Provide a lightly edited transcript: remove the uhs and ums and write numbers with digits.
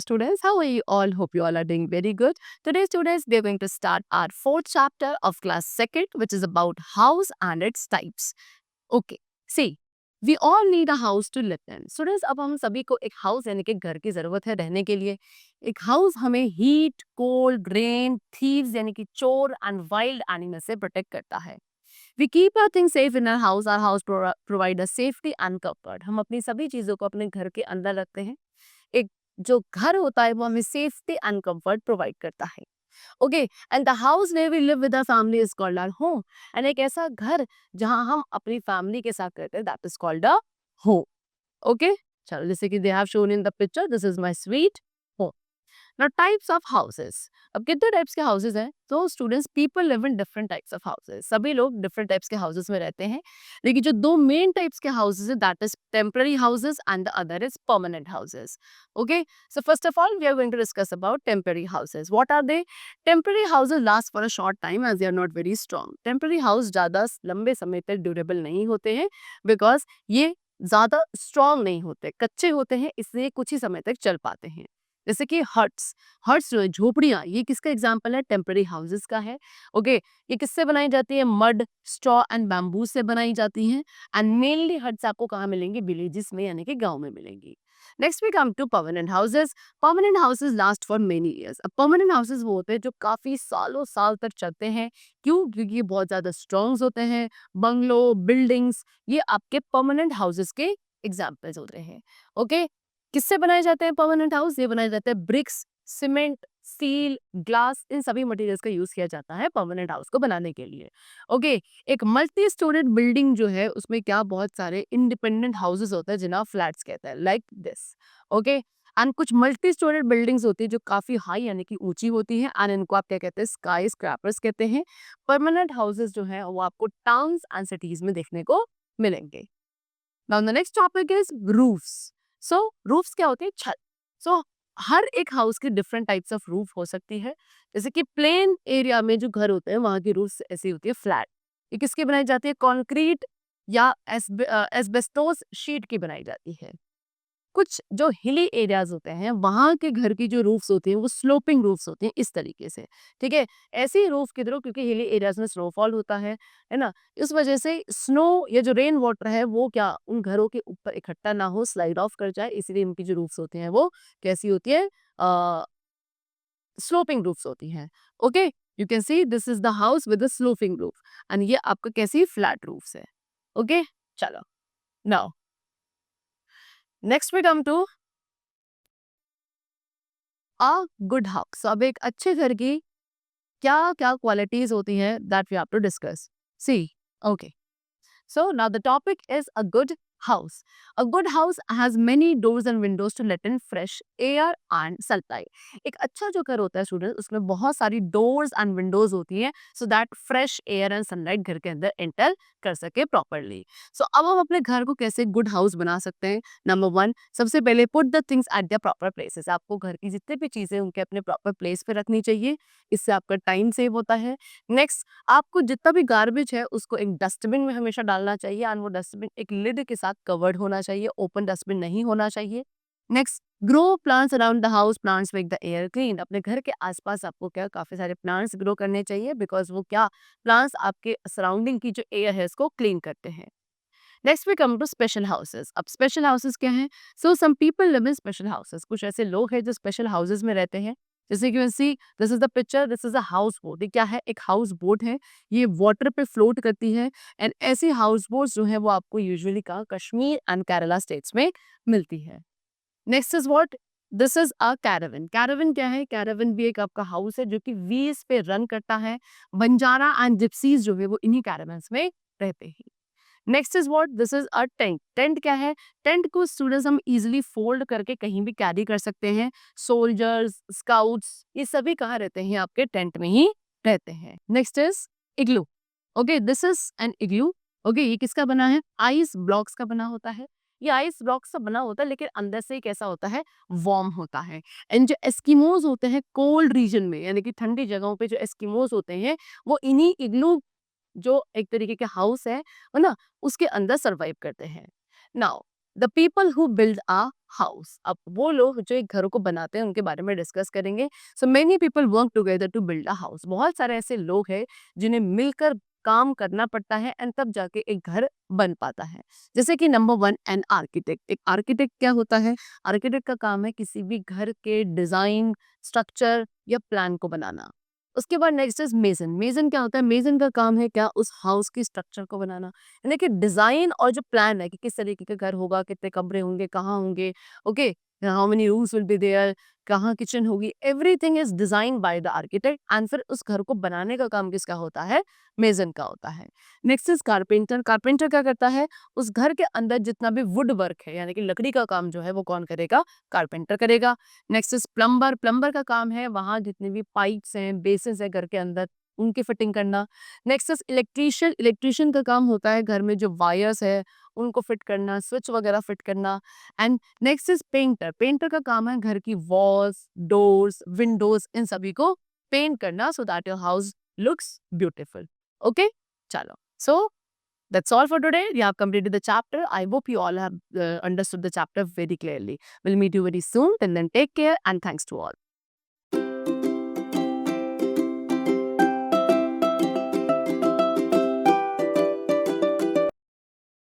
dear students. How are you all? Hope you all are doing very good. Today, students, we are going to start our fourth chapter of class second, which is about house and its types. Okay, see, we all need a house to live in. Students, अब हम सभी को एक house यानी कि घर की जरूरत है रहने के लिए. एक हाउस हमें हीट, कोल्ड, रेन, थीव्स यानी कि चोर एंड वाइल्ड एनिमल से प्रोटेक्ट करता है. We keep our things safe in our house. Our house provide us safety and comfort. हम अपनी सभी चीजों को अपने घर के अंदर रखते हैं. एक जो घर होता है वो हमें सेफ्टी एंड कंफर्ट प्रोवाइड करता है. Okay, and the house where we live with our family is called our home. And एक ऐसा घर जहां हम अपनी फैमिली के साथ रहते हैं, that is called a home. Okay, चलो, जैसे कि they have shown in the picture, this is my sweet home. Now types of houses. अब कितने टाइप्स के हाउसेस हैं? तो students, people live in different types of houses. सभी लोग डिफरेंट टाइप्स के हाउसेस में रहते हैं. लेकिन जो दो मेन टाइप्स के हाउसेस है, that is temporary houses and the other is permanent houses. Okay, so first of all we are going to discuss about temporary houses. What are they? Temporary houses last for a short time as they are not very strong. Temporary house ज्यादा लंबे समय तक durable नहीं होते हैं because ये ज्यादा strong नहीं होते, कच्चे होते हैं, इसलिए कुछ ही समय तक चल पाते हैं. जैसे कि हट्स. हट्स जो है, झोपड़ियां, ये किसका एग्जांपल है? टेम्पररी हाउसेस का है. ओके, ये किससे बनाई जाती है? मड, स्ट्रॉ एंड बैम्बू से बनाई जाती हैं. एंड मेनली हट्स आपको कहाँ मिलेंगी? विलेजेस में यानी कि गांव में मिलेंगी. Next we come to permanent houses. Permanent houses last for many years. अब परमानेंट हाउसेस वो होते हैं जो काफी सालों साल तक चलते हैं. क्यों? क्योंकि ये बहुत ज्यादा स्ट्रॉन्ग होते हैं. बंगलो, बिल्डिंग्स, ये आपके परमानेंट हाउसेस के एग्जाम्पल्स होते हैं. ओके, किससे बनाए जाते हैं परमानेंट हाउस? ये बनाए जाते हैं ब्रिक्स, सीमेंट, स्टील, ग्लास, इन सभी मटेरियल्स का यूज किया जाता है परमानेंट हाउस को बनाने के लिए. ओके, एक मल्टी स्टोरेड बिल्डिंग जो है उसमें क्या बहुत सारे इंडिपेंडेंट हाउसेस होते हैं जिन्हें फ्लैट्स कहते हैं, लाइक दिस. ओके, एंड कुछ मल्टी स्टोरेड बिल्डिंग्स होती है जो काफी हाई यानी कि ऊंची होती है, एंड इनको आप क्या कहते हैं? स्काई स्क्रैपर्स कहते हैं. परमानेंट हाउसेस जो है वो आपको टाउन्स एंड सिटीज में देखने को मिलेंगे. Now the next topic is roofs. So roofs क्या होते हैं? छत. सो हर एक हाउस की डिफरेंट टाइप्स ऑफ रूफ हो सकती है. जैसे कि प्लेन एरिया में जो घर होते हैं वहां की रूफ ऐसी होती है, फ्लैट. ये किसकी बनाई जाती है? कंक्रीट या एस्बेस्टोस शीट की बनाई जाती है. कुछ जो हिली एरियाज होते हैं वहां के घर की जो रूफ्स होती हैं वो स्लोपिंग रूफ्स होती हैं, इस तरीके से. ठीक है, ऐसी रूफ की तरह, क्योंकि हिली एरियाज में स्नोफॉल होता है ना, इस वजह से स्नो या जो रेन वाटर है वो क्या उन घरों के ऊपर इकट्ठा ना हो, स्लाइड ऑफ कर जाए, इसीलिए इनकी जो रूफ्स होती हैं वो कैसी होती है? स्लोपिंग रूफ्स होती हैं. Okay, you can see this is the house with sloping roof, and ये आपका कैसी फ्लैट रूफ्स है. ओके, चलो, now next we come to a good house. अब एक अच्छे घर की क्या क्या क्वालिटीज होती हैं, that we have to discuss. See, okay, so now the topic is a good house. A good house has many doors and windows to let in fresh air and sunlight. एक अच्छा जो घर होता है student, उसमें बहुत सारी doors and Windows होती हैं so that fresh air and sunlight घर के अंदर एंटर कर सके प्रॉपरली. सो अब हम अपने घर को कैसे गुड हाउस बना सकते हैं? नंबर वन, सबसे पहले put the things at the proper places. आपको घर की जितनी भी चीजें उनके अपने प्रॉपर प्लेस पे रखनी चाहिए. इससे आपका टाइम सेव होता है. नेक्स्ट, आपको जितना भी गार्बेज है उसको एक डस्टबिन में हमेशा डालना चाहिए, एंड वो डस्टबिन एक लिड के साथ कवर्ड होना चाहिए, ओपन डस्टबिन नहीं होना चाहिए. Next, grow plants around the house. Plants make the air clean. अपने घर के आसपास आपको क्या काफी सारे प्लांट्स ग्रो करने चाहिए, बिकॉज वो क्या प्लांट्स आपके सराउंडिंग की जो एयर है उसको क्लीन करते हैं. Next we come to special houses. अब स्पेशल हाउसेस क्या हैं? So some people live in special houses. कुछ ऐसे लोग हैं जो स्पेशल हाउसेस में रहते हैं. जैसे कि see, this is the picture, this is a houseboat. ये क्या है? एक हाउस बोट है. ये वाटर पे फ्लोट करती है, एंड ऐसी हाउस बोट्स जो है वो आपको यूजुअली कहाँ? कश्मीर एंड केरला स्टेट्स में मिलती है. Next is what? This is a caravan. Caravan क्या है? कैरावन भी एक आपका हाउस है जो कि व्हील्स पे रन करता है. बंजारा एंड जिप्सीज जो है वो इन्हीं कैरावन्स में रहते हैं. Next is what? This is a tent. Tent क्या है? टेंट को स्टूडेंट्स हम इजीली फोल्ड करके कहीं भी कैरी कर सकते हैं. सोल्जर्स, स्काउट्स, ये सभी कहाँ रहते हैं? आपके टेंट में ही रहते हैं. Next is igloo. Okay, this is an igloo. Okay, ये किसका बना है? आइस ब्लॉक्स का बना होता है. ये आइस ब्लॉक्स का बना होता है, लेकिन अंदर से कैसा होता है? वार्म होता है. एंड जो एस्किमोज होते हैं कोल्ड रीजन में, यानी कि ठंडी जगहों पे जो एस्किमोज होते हैं वो इन्हीं इग्लू जो एक तरीके के हाउस है ना, उसके अंदर सरवाइव करते हैं. Now the people who build a house. अब वो लोग जो एक घरों को बनाते हैं उनके बारे में डिस्कस करेंगे। So many people work together to build a house. बहुत सारे ऐसे लोग हैं जिन्हें मिलकर काम करना पड़ता है एंड तब जाके एक घर बन पाता है। जैसे कि नंबर वन, एन आर्किटेक्ट। एक आर्किटेक्ट क्या होता है? आर्किटेक्ट का काम है किसी भी घर के डिजाइन, स्ट्रक्चर या प्लान को बनाना। उसके बाद नेक्स्ट इज मेजन। मेजन क्या होता है? मेजन का काम है क्या? उस हाउस की स्ट्रक्चर को बनाना, यानी कि डिजाइन और जो प्लान है कि किस तरीके का घर होगा, कितने कमरे होंगे, कहाँ होंगे, okay, how many rooms will be there, कहाँ किचन होगी, everything is design by the architect and फिर उस घर को बनाने का काम किसका होता है? मेजन का होता है। Next is carpenter. कारपेंटर क्या करता है? उस घर के अंदर जितना भी वुड वर्क है यानी कि लकड़ी का काम जो है वो कौन करेगा? कारपेंटर करेगा। Next is plumber. प्लम्बर का काम है वहां जितने भी पाइप्स हैं, बेसिस है घर के अंदर, उनकी फिटिंग करना। Next is electrician. इलेक्ट्रीशियन का काम होता है घर में जो वायर्स है उनको फिट करना, स्विच वगैरह फिट करना। And next is painter. Painter का काम है घर की वॉल्स, डोर्स, विंडोज, इन सभी को पेंट करना so that your house looks beautiful. Okay, चलो। सो that's all for today. We have completed the chapter. I hope you all have understood the chapter very clearly. We'll meet you very soon. Till then, take care and thanks to all.